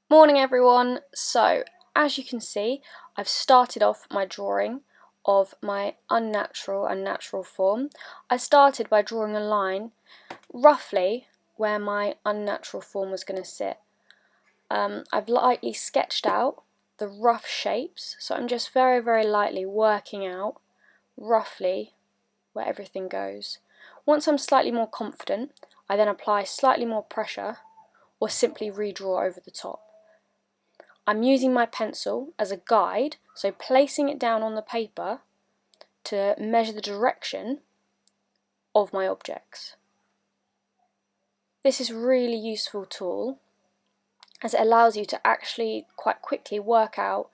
Morning everyone. So as you can see, I've started off my drawing of my unnatural and natural form. I started by drawing a line roughly where my unnatural form was going to sit. I've lightly sketched out the rough shapes, so I'm just very lightly working out roughly where everything goes. Once I'm slightly more confident, I then apply slightly more pressure or simply redraw over the top. I'm using my pencil as a guide, so placing it down on the paper to measure the direction of my objects. This is a really useful tool as it allows you to actually quite quickly work out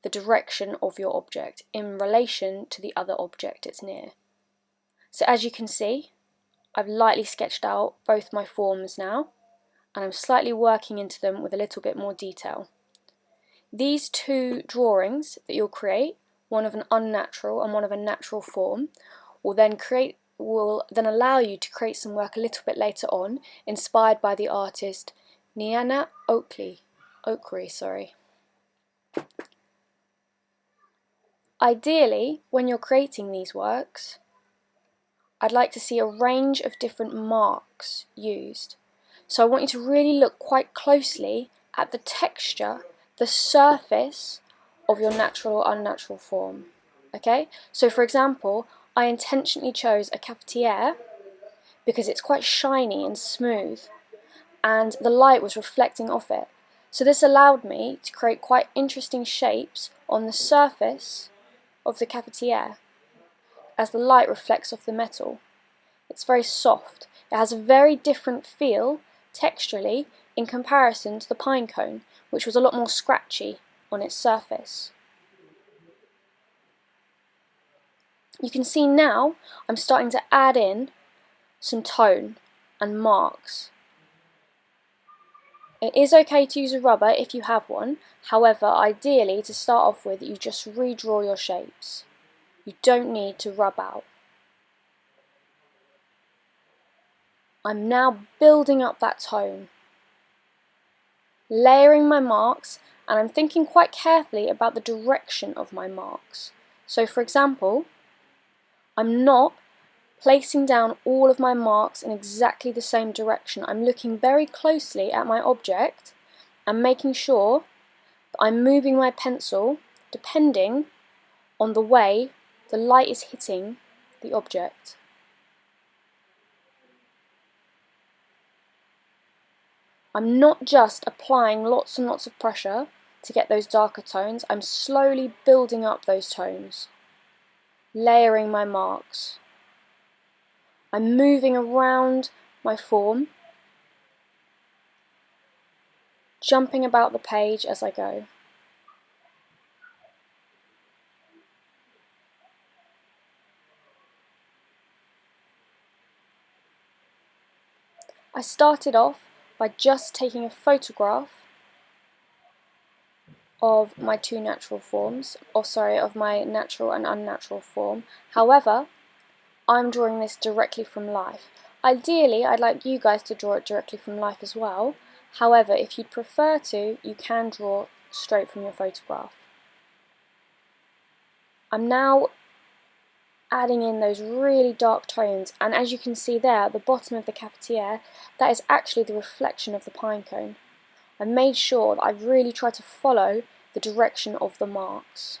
the direction of your object in relation to the other object it's near. So as you can see, I've lightly sketched out both my forms now, and I'm slightly working into them with a little bit more detail. These two drawings that you'll create, one of an unnatural and one of a natural form, will then allow you to create some work a little bit later on, inspired by the artist Niana Oakley. Ideally, when you're creating these works, I'd like to see a range of different marks used. So I want you to really look quite closely at the texture, the surface of your natural or unnatural form. Okay? So for example, I intentionally chose a cafetiere because it's quite shiny and smooth and the light was reflecting off it. So this allowed me to create quite interesting shapes on the surface of the cafetiere as the light reflects off the metal. It's very soft. It has a very different feel texturally in comparison to the pine cone, which was a lot more scratchy on its surface. You can see now I'm starting to add in some tone and marks. It is okay to use a rubber if you have one, however ideally to start off with you just redraw your shapes. You don't need to rub out. I'm now building up that tone, layering my marks, and I'm thinking quite carefully about the direction of my marks. So for example, I'm not placing down all of my marks in exactly the same direction. I'm looking very closely at my object and making sure that I'm moving my pencil depending on the way the light is hitting the object. I'm not just applying lots and lots of pressure to get those darker tones, I'm slowly building up those tones, layering my marks. I'm moving around my form, jumping about the page as I go. I started off by just taking a photograph of my two natural forms, of my natural and unnatural form. However, I'm drawing this directly from life. Ideally, I'd like you guys to draw it directly from life as well. However, if you'd prefer to, you can draw straight from your photograph. I'm now adding in those really dark tones, and as you can see there at the bottom of the cafetiere, that is actually the reflection of the pine cone. I made sure that I really tried to follow the direction of the marks.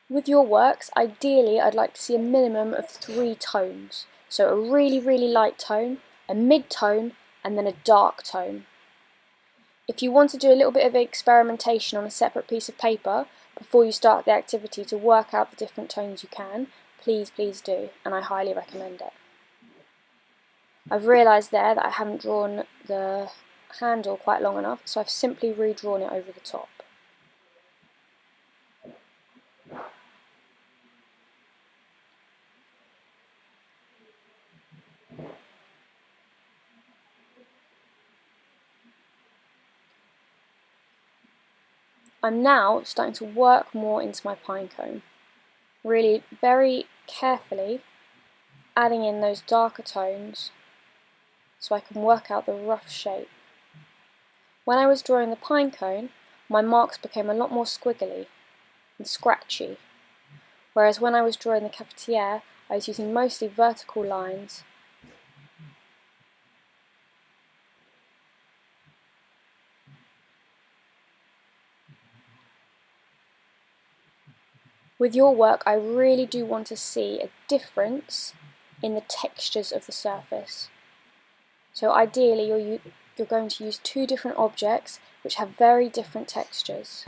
With your works, ideally I'd like to see a minimum of 3 tones. So a really light tone, a mid-tone, and then a dark tone. If you want to do a little bit of experimentation on a separate piece of paper before you start the activity to work out the different tones you can, please do, and I highly recommend it. I've realised there that I haven't drawn the handle quite long enough, so I've simply redrawn it over the top. I'm now starting to work more into my pine cone, really very carefully adding in those darker tones so I can work out the rough shape. When I was drawing the pine cone, my marks became a lot more squiggly and scratchy, whereas when I was drawing the cafetiere, I was using mostly vertical lines. With your work, I really do want to see a difference in the textures of the surface. So ideally, you're going to use two different objects which have very different textures.